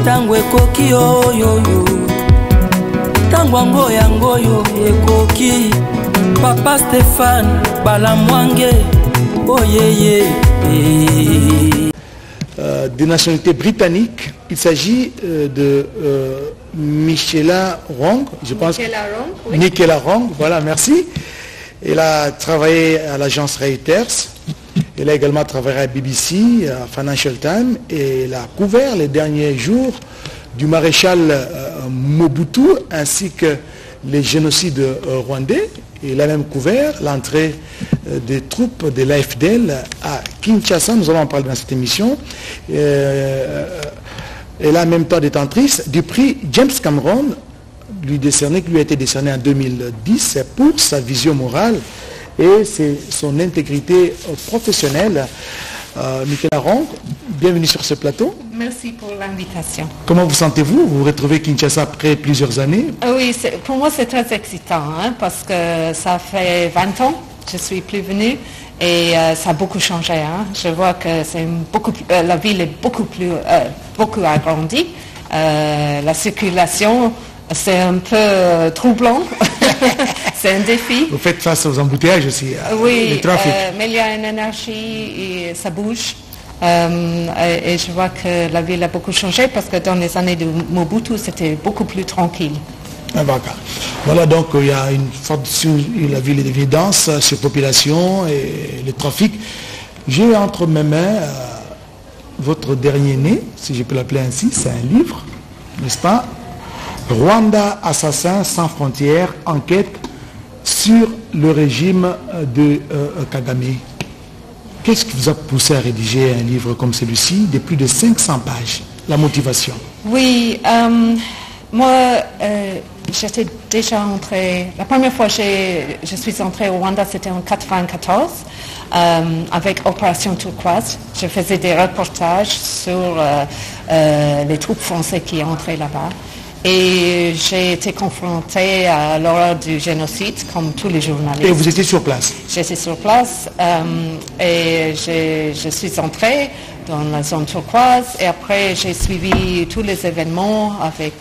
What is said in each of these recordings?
tango ekoki oyoyo tango yango yo ekoki Papa Stéphane Balamwange oyeye. De nationalité britannique, il s'agit de Michaela Wrong, je pense. Michaela Wrong, voilà, merci. Elle a travaillé à l'agence Reuters. Elle a également travaillé à BBC, à Financial Times, et elle a couvert les derniers jours du maréchal Mobutu ainsi que les génocides rwandais. Il a même couvert l'entrée des troupes de l'AFDL à Kinshasa. Nous allons en parler dans cette émission. Elle a en même temps détentrice du prix James Cameron, qui lui a été décerné en 2010 pour sa vision morale et son intégrité professionnelle. Michaela Wrong, bienvenue sur ce plateau. Merci pour l'invitation. Comment vous sentez-vous? Vous vous retrouvez à Kinshasa après plusieurs années? Oui, pour moi c'est très excitant parce que ça fait 20 ans que je suis plus venue et ça a beaucoup changé. Je vois que la ville est beaucoup agrandie. La circulation, c'est un peu troublant. C'est un défi. Vous faites face aux embouteillages aussi, oui, le trafic. Mais il y a une énergie et ça bouge. Et je vois que la ville a beaucoup changé parce que dans les années de Mobutu, c'était beaucoup plus tranquille. Voilà, donc il y a une forte la ville est devenue dense, surpopulation et le trafic. J'ai entre mes mains votre dernier né, si je peux l'appeler ainsi, c'est un livre, n'est-ce pas? Rwanda, assassin sans frontières, enquête sur le régime de Kagame. Qu'est-ce qui vous a poussé à rédiger un livre comme celui-ci, de plus de 500 pages? La motivation? Oui, moi, j'étais déjà entrée, la première fois que je suis entrée au Rwanda, c'était en 1994, avec Opération Turquoise. Je faisais des reportages sur les troupes françaises qui entraient là-bas. Et j'ai été confrontée à l'horreur du génocide, comme tous les journalistes. Et vous étiez sur place? J'étais sur place et je suis entrée dans la zone turquoise et après j'ai suivi tous les événements avec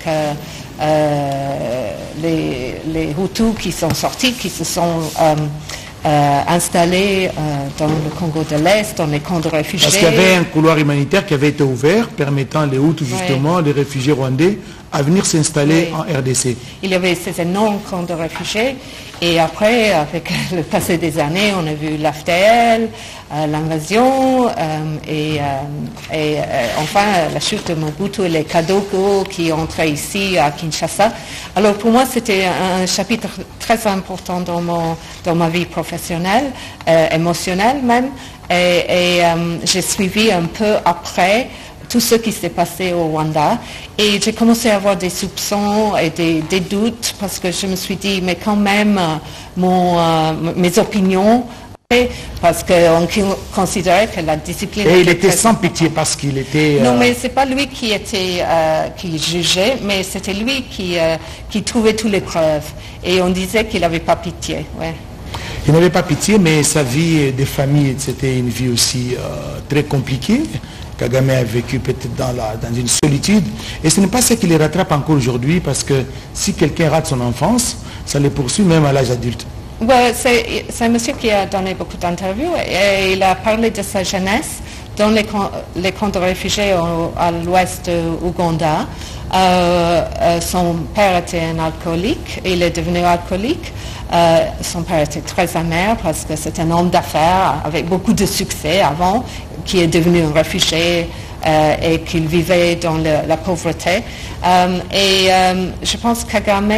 les Hutus qui sont sortis, qui se sont installés dans le Congo de l'Est, dans les camps de réfugiés. Parce qu'il y avait un couloir humanitaire qui avait été ouvert, permettant les Hutus justement, les réfugiés rwandais, à venir s'installer en RDC. Il y avait ces énormes camps de réfugiés et après, avec le passé des années, on a vu l'AFDL, l'invasion et enfin la chute de Mobutu et les Kadoko qui entraient ici à Kinshasa. Alors pour moi, c'était un chapitre très important dans ma vie professionnelle, émotionnelle même, et j'ai suivi un peu après tout ce qui s'est passé au Rwanda et j'ai commencé à avoir des soupçons et des doutes parce que je me suis dit mais quand même mes opinions, parce qu'on considérait que la discipline... Et il était sans pitié parce qu'il était... Non, mais c'est pas lui qui jugeait, mais c'était lui qui trouvait toutes les preuves et on disait qu'il n'avait pas pitié. Ouais. Il n'avait pas pitié, mais sa vie de famille, c'était une vie aussi très compliquée. Kagame a vécu peut-être dans une solitude. Et ce n'est pas ce qui les rattrape encore aujourd'hui, parce que si quelqu'un rate son enfance, ça les poursuit même à l'âge adulte. Ouais, c'est un monsieur qui a donné beaucoup d'interviews et il a parlé de sa jeunesse dans les camps de réfugiés à l'ouest de Ouganda. Son père était un alcoolique, il est devenu alcoolique. Son père était très amer parce que c'est un homme d'affaires avec beaucoup de succès avant, qui est devenu un réfugié et qu'il vivait dans la pauvreté. Je pense que Kagame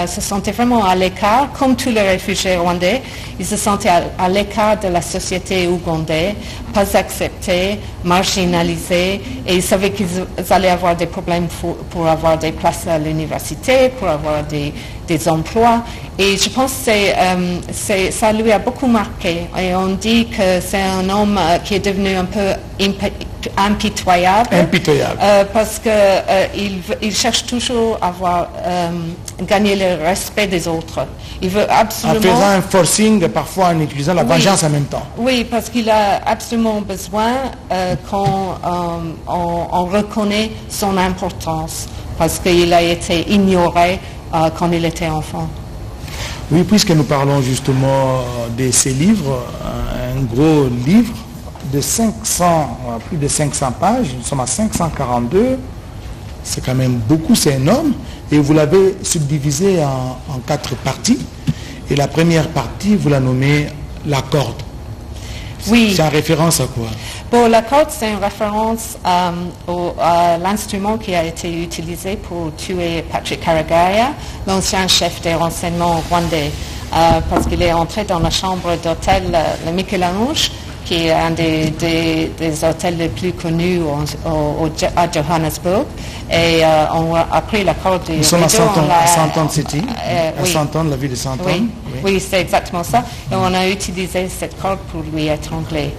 se sentait vraiment à l'écart, comme tous les réfugiés rwandais. Il se sentait à l'écart de la société ougandaise, pas accepté, marginalisé, et il savait qu'ils allaient avoir des problèmes pour avoir des places à l'université, pour avoir des emplois. Et je pense que ça lui a beaucoup marqué. Et on dit que c'est un homme qui est devenu un peu impitoyable. Impitoyable. Parce que il cherche toujours à gagner le respect des autres. Il veut absolument... En faisant un forcing, parfois en utilisant la vengeance en même temps. Oui, parce qu'il a absolument besoin qu'on reconnaît son importance, parce qu'il a été ignoré quand il était enfant. Oui, puisque nous parlons justement de ces livres, un gros livre de 500, plus de 500 pages, nous sommes à 542, c'est quand même beaucoup, c'est énorme, et vous l'avez subdivisé en 4 parties, et la première partie, vous la nommez la corde. Oui. C'est en référence à quoi? Bon, la corde, c'est une référence à l'instrument qui a été utilisé pour tuer Patrick Karegeya, l'ancien chef des renseignements rwandais, parce qu'il est entré dans la chambre d'hôtel le Michelange, qui est un des hôtels les plus connus à Johannesburg. Et on a pris la corde du Nous sommes à Sandton City, à oui. Sandton, la ville de Sandton. Oui, oui c'est exactement ça. Et on a utilisé cette corde pour lui étrangler.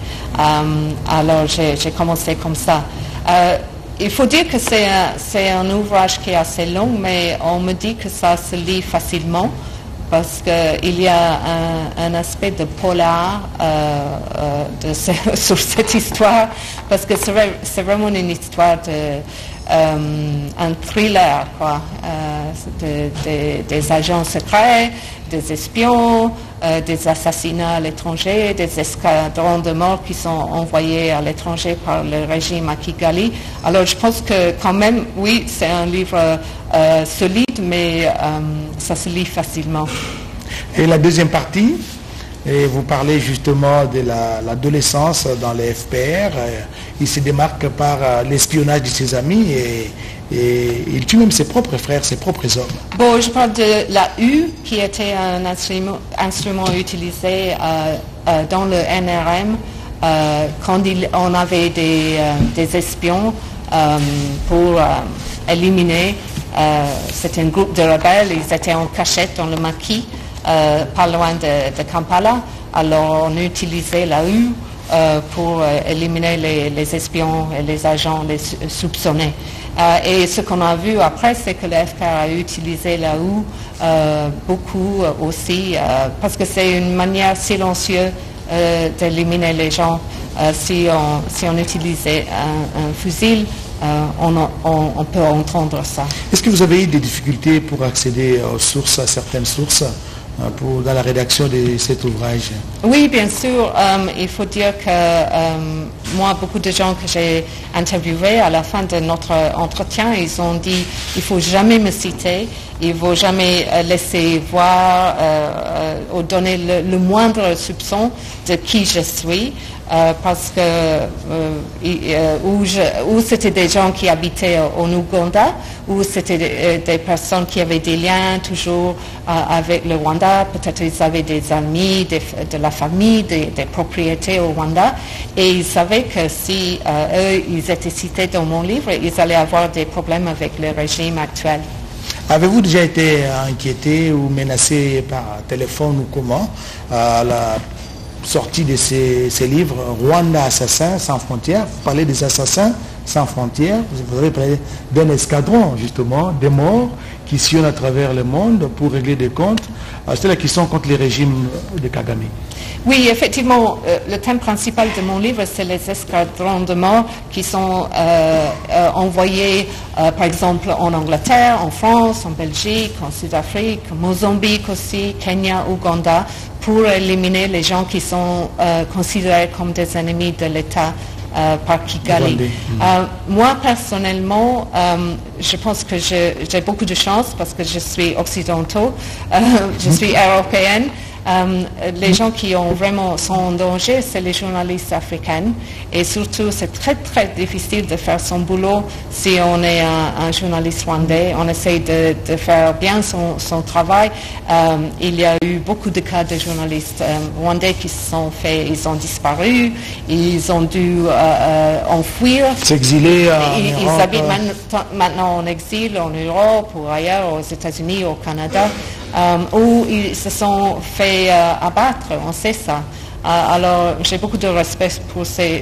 Alors j'ai commencé comme ça. Il faut dire que c'est un ouvrage qui est assez long, mais on me dit que ça se lit facilement, parce qu'il y a un aspect de polar sur cette histoire, parce que c'est vraiment une histoire un thriller, quoi, des agents secrets, des espions, des assassinats à l'étranger, des escadrons de mort qui sont envoyés à l'étranger par le régime à Kigali. Alors je pense que quand même, oui, c'est un livre solide, mais ça se lit facilement. Et la deuxième partie, et vous parlez justement de l'adolescence dans les FPR. Il se démarque par l'espionnage de ses amis et il tue même ses propres frères, ses propres hommes. Bon, je parle de la U, qui était un instrument utilisé dans le NRM quand on avait des espions pour éliminer. C'était un groupe de rebelles, ils étaient en cachette dans le maquis. Pas loin de Kampala, alors on utilisait la U pour éliminer les espions et les agents les soupçonnés. Et ce qu'on a vu après, c'est que le FPR a utilisé la U beaucoup aussi, parce que c'est une manière silencieuse d'éliminer les gens. Si on utilisait un fusil, on peut entendre ça. Est-ce que vous avez eu des difficultés pour accéder aux sources, à certaines sources dans la rédaction de cet ouvrage? Oui, bien sûr. Il faut dire que moi, beaucoup de gens que j'ai interviewés à la fin de notre entretien, ils ont dit il ne faut jamais me citer, il ne faut jamais laisser voir ou donner le moindre soupçon de qui je suis. Parce que ou c'était des gens qui habitaient en Ouganda, ou c'était des personnes qui avaient des liens toujours avec le Rwanda, peut-être ils avaient des amis, de la famille, des propriétés au Rwanda, et ils savaient que si eux, ils étaient cités dans mon livre, ils allaient avoir des problèmes avec le régime actuel. Avez-vous déjà été inquiété ou menacé par téléphone ou comment à la sortie de ces livres, Rwanda Assassins sans frontières? Vous parlez des assassins sans frontières, vous avez parlé d'un escadron justement, des morts qui sillonnent à travers le monde pour régler des comptes, ceux-là qui sont contre les régimes de Kagame. Oui, effectivement, le thème principal de mon livre, c'est les escadrons de mort qui sont envoyés, par exemple, en Angleterre, en France, en Belgique, en Sud-Afrique, Mozambique aussi, Kenya, Ouganda, pour éliminer les gens qui sont considérés comme des ennemis de l'État par Kigali. Moi, personnellement, je pense que j'ai beaucoup de chance parce que je suis occidentale, je suis européenne. Les gens qui sont en danger, c'est les journalistes africains. Et surtout, c'est très, très difficile de faire son boulot si on est un journaliste rwandais. On essaie de faire bien son travail. Il y a eu beaucoup de cas de journalistes rwandais qui ils ont disparu, ils ont dû enfuir. S'exiler Ils habitent maintenant en exil, en Europe ou ailleurs, aux États-Unis, au Canada. Où ils se sont fait abattre, on sait ça. Alors j'ai beaucoup de respect pour ces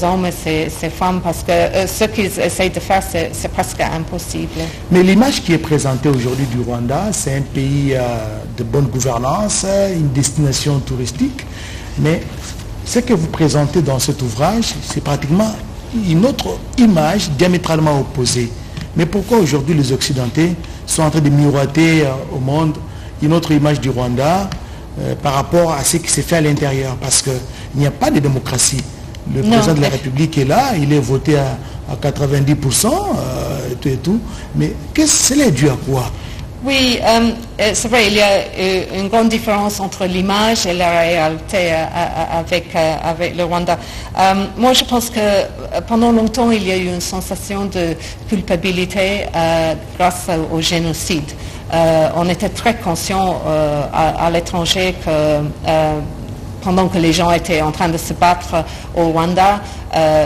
hommes et ces femmes parce que ce qu'ils essayent de faire, c'est presque impossible. Mais l'image qui est présentée aujourd'hui du Rwanda, c'est un pays de bonne gouvernance, une destination touristique. Mais ce que vous présentez dans cet ouvrage, c'est pratiquement une autre image diamétralement opposée. Mais pourquoi aujourd'hui les Occidentaux sont en train de miroiter au monde une autre image du Rwanda par rapport à ce qui s'est fait à l'intérieur? Parce qu'il n'y a pas de démocratie. Le président de la République est là, il est voté à 90%, et tout. Mais cela est dû à quoi? Oui, c'est vrai, il y a une grande différence entre l'image et la réalité avec le Rwanda. Moi, je pense que pendant longtemps, il y a eu une sensation de culpabilité grâce au génocide. On était très conscients à l'étranger que pendant que les gens étaient en train de se battre au Rwanda,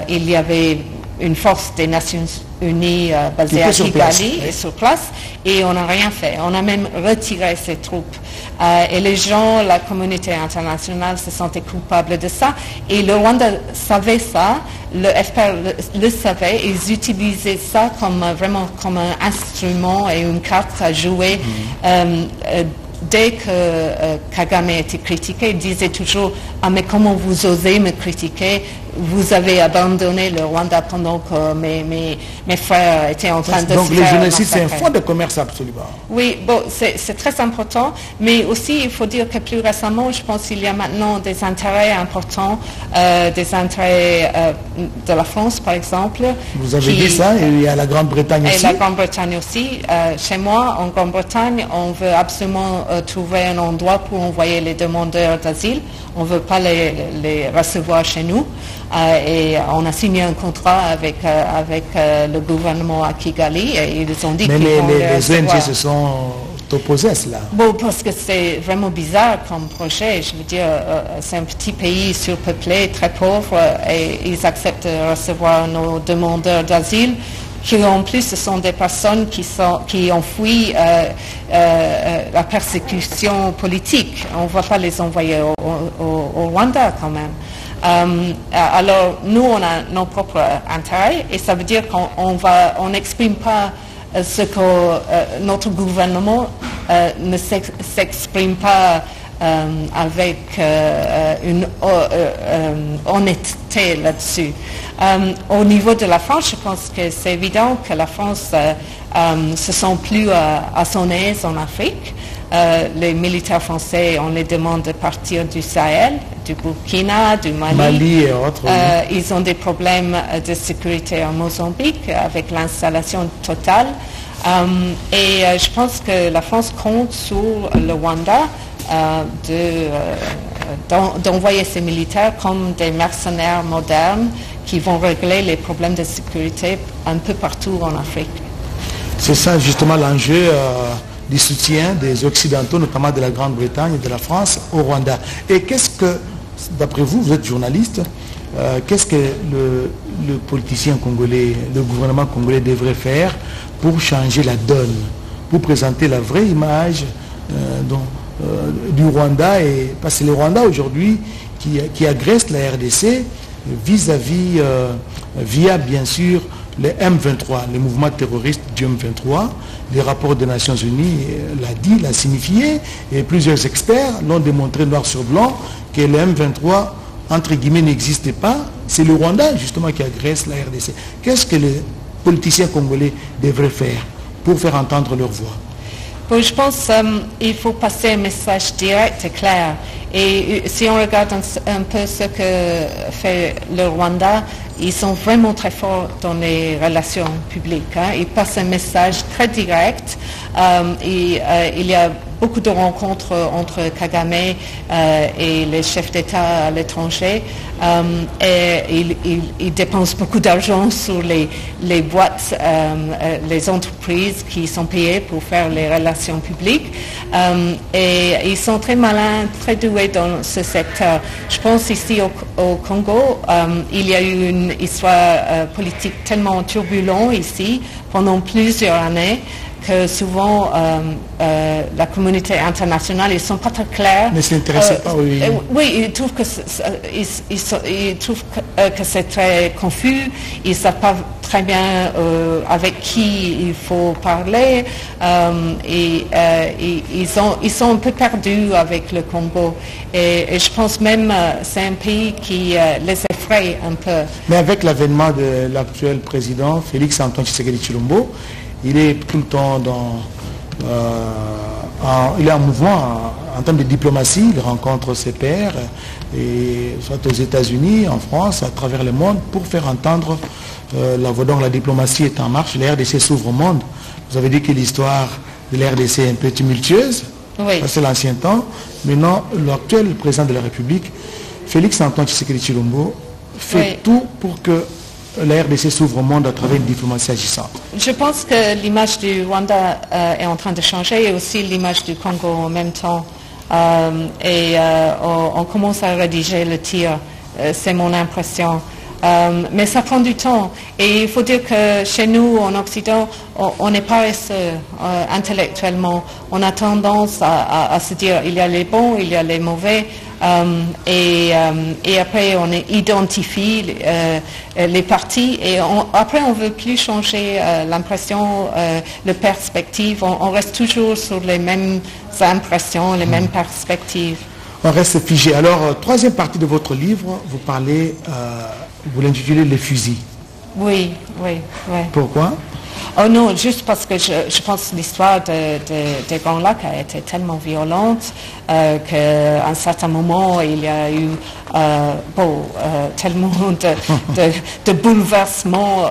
il y avait une force des Nations Unies basée à Kigali et sur place, et on n'a rien fait. On a même retiré ces troupes. Et les gens, la communauté internationale se sentaient coupables de ça. Et le Rwanda savait ça, le FPR le savait, ils utilisaient ça vraiment comme un instrument et une carte à jouer. Dès que Kagame était critiqué, il disait toujours « Ah mais comment vous osez me critiquer? Vous avez abandonné le Rwanda pendant que mes frères étaient en train de se faire massacrer. » Donc le génocide, c'est un fonds de commerce absolument. Oui, bon, c'est très important, mais aussi il faut dire que plus récemment, je pense qu'il y a maintenant des intérêts importants, des intérêts de la France par exemple. Vous avez dit ça, et il y a la Grande-Bretagne aussi. Et la Grande-Bretagne aussi. Chez moi, en Grande-Bretagne, on veut absolument trouver un endroit pour envoyer les demandeurs d'asile. On ne veut pas les recevoir chez nous. Et on a signé un contrat avec le gouvernement à Kigali et ils ont dit qu'ils vont les recevoir. Mais les ONG se sont opposés à cela. Bon, parce que c'est vraiment bizarre comme projet. Je veux dire, c'est un petit pays surpeuplé, très pauvre, et ils acceptent de recevoir nos demandeurs d'asile, qui en plus ce sont des personnes qui ont fui la persécution politique. On ne va pas les envoyer au Rwanda quand même. Alors nous on a nos propres intérêts et ça veut dire qu'on n'exprime pas ce que notre gouvernement ne s'exprime pas avec une honnêteté là-dessus. Au niveau de la France, je pense que c'est évident que la France se sent plus à son aise en Afrique. Les militaires français, on les demande de partir du Sahel, du Burkina, du Mali et autres. Ils ont des problèmes de sécurité en Mozambique avec l'installation totale. Et je pense que la France compte sur le Rwanda d'envoyer ces militaires comme des mercenaires modernes qui vont régler les problèmes de sécurité un peu partout en Afrique. C'est ça justement l'enjeu du soutien des Occidentaux, notamment de la Grande-Bretagne et de la France au Rwanda. Et qu'est-ce que, d'après vous, vous êtes journaliste, qu'est-ce que le politicien congolais, le gouvernement congolais devrait faire pour changer la donne, pour présenter la vraie image du Rwanda, et parce que le Rwanda aujourd'hui qui agresse la RDC vis-à-vis, via bien sûr le M23, le mouvement terroriste du M23, les rapports des Nations Unies l'a dit, l'a signifié, et plusieurs experts l'ont démontré noir sur blanc que le M23 entre guillemets n'existait pas. C'est le Rwanda justement qui agresse la RDC. Qu'est-ce que les politiciens congolais devraient faire pour faire entendre leur voix? Bon, je pense qu'il faut passer un message direct et clair. Et si on regarde un peu ce que fait le Rwanda, ils sont vraiment très forts dans les relations publiques. Ils passent un message très direct. Il y a beaucoup de rencontres entre Kagame et les chefs d'État à l'étranger. Et ils dépensent beaucoup d'argent sur les boîtes, les entreprises qui sont payées pour faire les relations publiques. Et ils sont très malins, très doués dans ce secteur. Je pense ici au Congo, il y a eu une histoire politique tellement turbulente ici pendant plusieurs années que souvent la communauté internationale, ils ne sont pas très clairs. Ne s'intéressent pas, oui. Oui, ils trouvent que c'est très confus, ils ne savent pas très bien avec qui il faut parler, et ils sont un peu perdus avec le Congo. Et je pense même c'est un pays qui les effraie un peu. Mais avec l'avènement de l'actuel président, Félix Antoine Tshisekedi Tshilombo, il est tout le temps il est en mouvement en termes de diplomatie, il rencontre ses pairs, et soit aux États-Unis, en France, à travers le monde, pour faire entendre la voix. Donc la diplomatie est en marche, la RDC s'ouvre au monde. Vous avez dit que l'histoire de la RDC est un peu tumultueuse, oui. C'est l'ancien temps. Maintenant, l'actuel président de la République, Félix Antoine Tshisekedi Tshilombo, fait tout pour que la RDC s'ouvre au monde à travers une diplomatie agissante. Je pense que l'image du Rwanda est en train de changer, et aussi l'image du Congo en même temps. On commence à rédiger le tir, c'est mon impression. Mais ça prend du temps. Et il faut dire que chez nous, en Occident, on est paresseux intellectuellement. On a tendance à se dire il y a les bons, il y a les mauvais. Et après, on identifie les partis. Et après, on ne veut plus changer l'impression, la perspective. On reste toujours sur les mêmes impressions, les mêmes perspectives. On reste figé. Alors, troisième partie de votre livre, vous parlez... vous l'intitulez « Les fusils ». Oui. Pourquoi? Oh non, juste parce que je pense que l'histoire des Grands Lacs a été tellement violente qu'à un certain moment, il y a eu tellement de bouleversements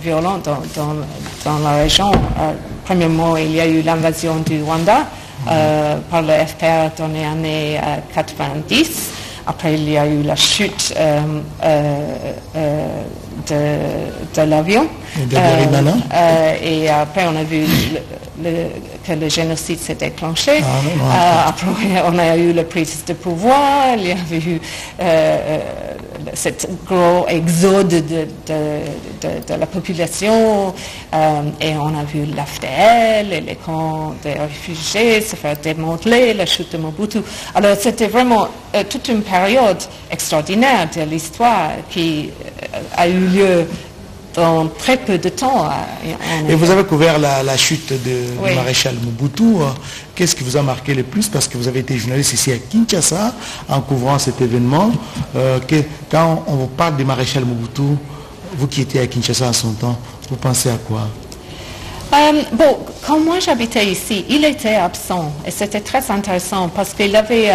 violents dans la région. Premièrement, il y a eu l'invasion du Rwanda par le FPR dans les années 90. Après, il y a eu la chute de l'avion. Et après, on a vu que le génocide s'est déclenché. Après, on a eu la prise de pouvoir. Il y avait eu cet gros exode de la population. Et on a vu l'AFDL et les camps des réfugiés se faire démanteler, la chute de Mobutu. Alors, c'était vraiment toute une période extraordinaire de l'histoire qui a eu lieu dans très peu de temps. Et vous avez couvert la chute du maréchal Mobutu. Qu'est-ce qui vous a marqué le plus? Parce que vous avez été journaliste ici à Kinshasa en couvrant cet événement. Quand on vous parle du maréchal Mobutu, vous qui étiez à Kinshasa en son temps, vous pensez à quoi? Quand moi j'habitais ici, il était absent et c'était très intéressant parce qu'il avait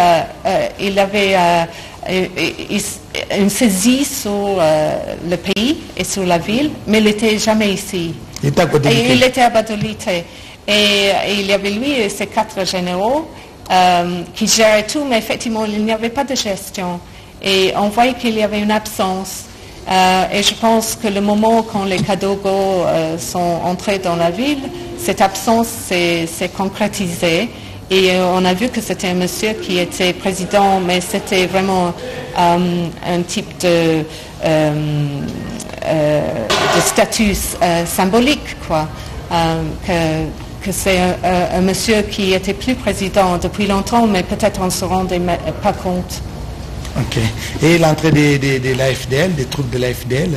une saisie sur le pays et sur la ville, mais il n'était jamais ici. Il était à Badolite. Et il y avait lui et ses 4 généraux qui géraient tout, mais effectivement il n'y avait pas de gestion. Et on voyait qu'il y avait une absence. Et je pense que le moment quand les Kadogo sont entrés dans la ville, cette absence s'est concrétisée. Et on a vu que c'était un monsieur qui était président, mais c'était vraiment un type de statut symbolique, quoi. Que c'est un monsieur qui était plus président depuis longtemps, mais peut-être on ne se rendait pas compte. Ok. Et l'entrée de l'AFDL, des troupes de l'AFDL,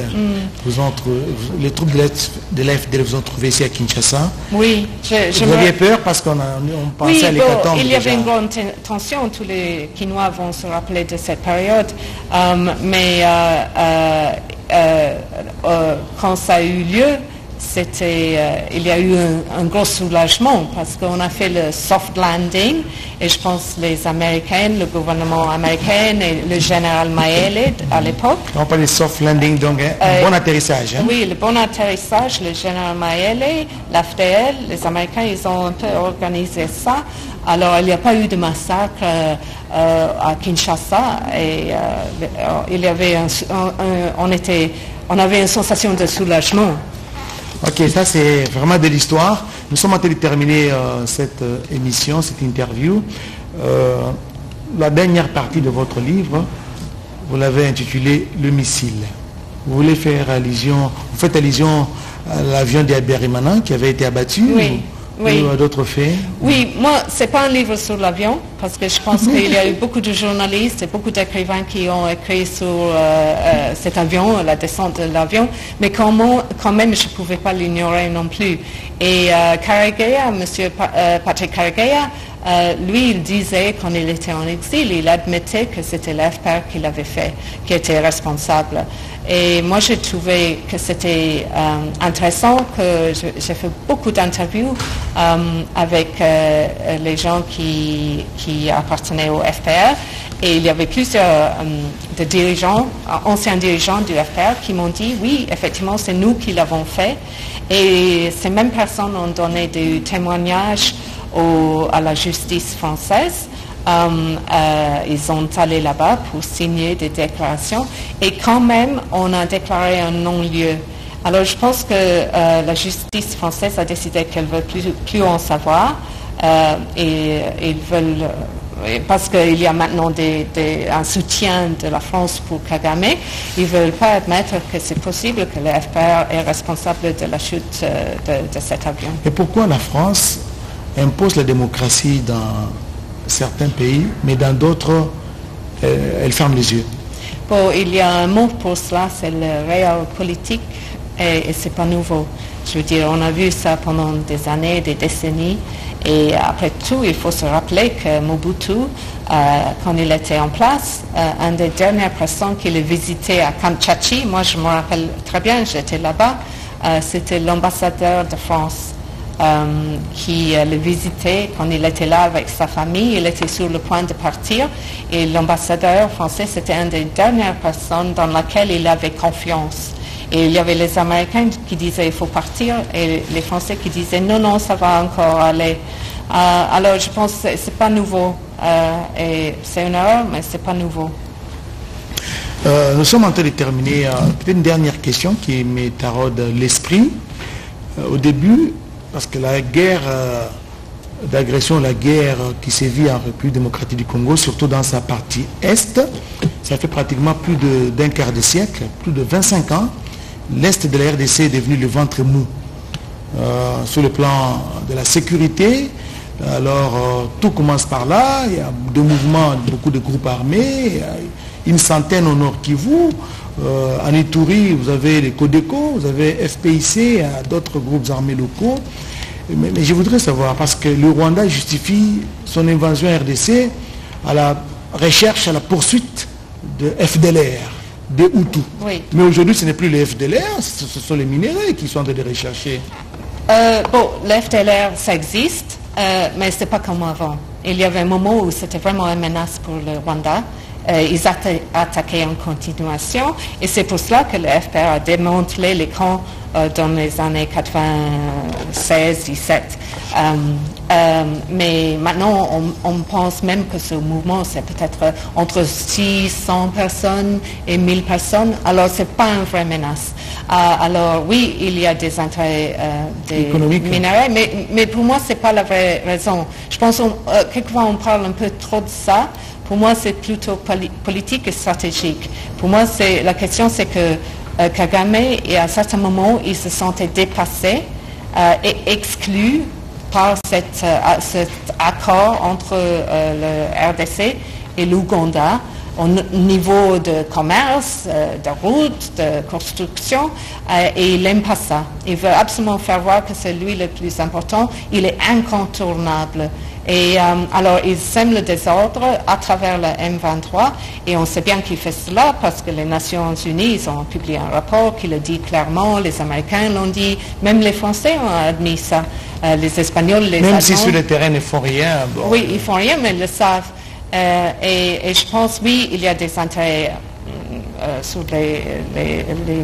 les troupes de l'AFDL vous ont trouvé ici à Kinshasa. Oui. Vous aviez peur parce qu'on pensait à l'hécatombe. Il y avait une grande tension, tous les Kinois vont se rappeler de cette période. Mais quand ça a eu lieu, il y a eu un gros soulagement parce qu'on a fait le soft landing et je pense les Américains, le gouvernement américain et le général Mayele à l'époque. On parle de soft landing, donc un bon atterrissage. Hein? Oui, le bon atterrissage, le général Mayele, l'AFDL, les Américains, ils ont un peu organisé ça. Alors, il n'y a pas eu de massacre à Kinshasa et il y avait on avait une sensation de soulagement. Ok, ça c'est vraiment de l'histoire. Nous sommes en train de terminer cette émission, cette interview. La dernière partie de votre livre, vous l'avez intitulé « Le missile ». Vous voulez faire allusion, vous faites allusion l'avion d'Habyarimana qui avait été abattu. Oui. Oui. Ou d'autres faits? Oui, moi, c'est pas un livre sur l'avion, parce que je pense qu'il y a eu beaucoup de journalistes et beaucoup d'écrivains qui ont écrit sur cet avion, la descente de l'avion, mais quand même, je ne pouvais pas l'ignorer non plus. Et Karegeya, monsieur Patrick Karegeya, lui, il disait, quand il était en exil, il admettait que c'était l'FPR qui l'avait fait, qui était responsable. Et moi, j'ai trouvé que c'était intéressant, que j'ai fait beaucoup d'interviews avec les gens qui appartenaient au FPR. Et il y avait plusieurs de dirigeants, anciens dirigeants du FPR qui m'ont dit, oui, effectivement, c'est nous qui l'avons fait. Et ces mêmes personnes ont donné des témoignages à la justice française. Ils sont allés là-bas pour signer des déclarations et quand même on a déclaré un non-lieu. Alors je pense que la justice française a décidé qu'elle ne veut plus en savoir et ils veulent, parce qu'il y a maintenant un soutien de la France pour Kagame, ils ne veulent pas admettre que c'est possible que le FPR est responsable de la chute de cet avion. Et pourquoi la France impose la démocratie dans certains pays, mais dans d'autres, elle ferme les yeux? Bon, il y a un mot pour cela, c'est le realpolitik, et c'est pas nouveau. Je veux dire, on a vu ça pendant des années, des décennies, et après tout, il faut se rappeler que Mobutu, quand il était en place, une des dernières personnes qu'il a visité à Kamchachi, moi je me rappelle très bien, j'étais là-bas, c'était l'ambassadeur de France. Qui le visitait quand il était là avec sa famille. Il était sur le point de partir et l'ambassadeur français, c'était une des dernières personnes dans laquelle il avait confiance. Et il y avait les Américains qui disaient il faut partir et les Français qui disaient non, ça va encore aller. Alors je pense que c'est pas nouveau. Et c'est une erreur, mais c'est pas nouveau. Nous sommes en train de terminer. Peut-être une dernière question qui me taraude l'esprit. Au début, parce que la guerre d'agression, la guerre qui sévit en République démocratique du Congo, surtout dans sa partie est, ça fait pratiquement plus d'un quart de siècle, plus de 25 ans. L'est de la RDC est devenu le ventre mou. Sur le plan de la sécurité, alors tout commence par là, il y a des mouvements, beaucoup de groupes armés, une centaine au Nord Kivu. En Ituri, vous avez les Codeco, vous avez FPIC, d'autres groupes armés locaux. Mais je voudrais savoir, parce que le Rwanda justifie son invasion RDC à la recherche, à la poursuite de FDLR, des Hutus. Oui. Mais aujourd'hui, ce n'est plus les FDLR, ce sont les minéraux qui sont en train de rechercher. Bon, le FDLR, ça existe, mais ce n'est pas comme avant. Il y avait un moment où c'était vraiment une menace pour le Rwanda. Ils attaquaient en continuation et c'est pour cela que le FPR a démantelé les camps dans les années 96-17. Mais maintenant, on pense même que ce mouvement, c'est peut-être entre 600 personnes et 1000 personnes. Alors, ce n'est pas une vraie menace. Alors, oui, il y a des intérêts des minéraux, mais pour moi, ce n'est pas la vraie raison. Je pense que quelquefois, on parle un peu trop de ça. Pour moi, c'est plutôt politique et stratégique. Pour moi, la question, c'est que Kagame, et à un certain moment, il se sentait dépassé et exclu par cet accord entre le RDC et l'Ouganda au niveau de commerce, de routes, de construction, et il n'aime pas ça. Il veut absolument faire voir que c'est lui le plus important. Il est incontournable. Et alors, il sème le désordre à travers le M23 et on sait bien qu'il fait cela parce que les Nations Unies ils ont publié un rapport qui le dit clairement, les Américains l'ont dit, même les Français ont admis ça, les Espagnols, les Allemands. Même si sur le terrain ils ne font rien. Bon. Oui, ils ne font rien, mais ils le savent. Et je pense, oui, il y a des intérêts sur les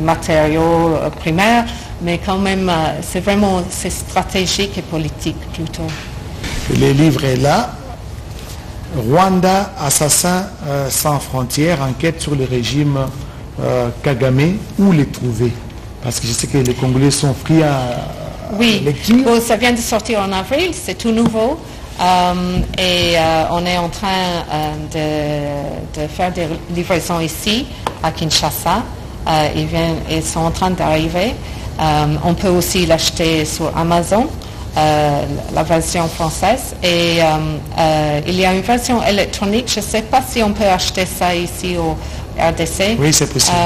matériaux primaires, mais quand même, c'est stratégique et politique plutôt. Le livre est là. Rwanda, assassin sans frontières, enquête sur le régime Kagame. Où les trouver? Parce que je sais que les Congolais sont pris à lecture. Bon, ça vient de sortir en avril, c'est tout nouveau. Et on est en train de faire des livraisons ici, à Kinshasa. Ils sont en train d'arriver. On peut aussi l'acheter sur Amazon, la version française. Et il y a une version électronique. Je ne sais pas si on peut acheter ça ici au RDC. Oui, c'est possible.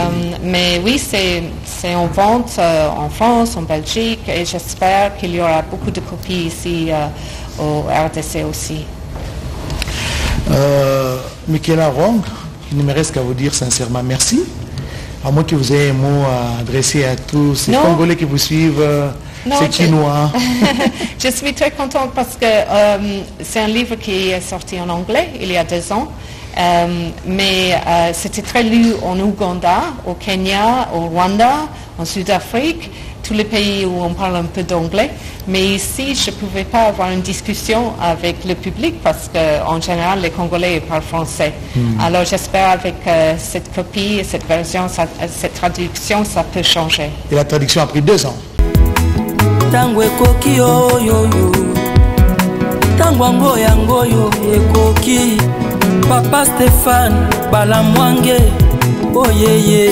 Mais oui, c'est en vente en France, en Belgique, et j'espère qu'il y aura beaucoup de copies ici au RDC aussi. Michaela Rong, il ne me reste qu'à vous dire sincèrement merci. À moins que vous ayez un mot à adresser à tous ces Congolais qui vous suivent, ces Chinois. Je suis très contente parce que c'est un livre qui est sorti en anglais il y a 2 ans. Mais c'était très lu en Ouganda, au Kenya, au Rwanda, en Sud-Afrique, tous les pays où on parle un peu d'anglais. Mais ici, je ne pouvais pas avoir une discussion avec le public parce qu'en général, les Congolais parlent français. Alors j'espère avec cette copie, cette version, cette traduction, ça peut changer. Et la traduction a pris 2 ans. Tango ekoki oyoyo, tango angoyo ekoki, Papa Stéphane Balamwange, oyeye.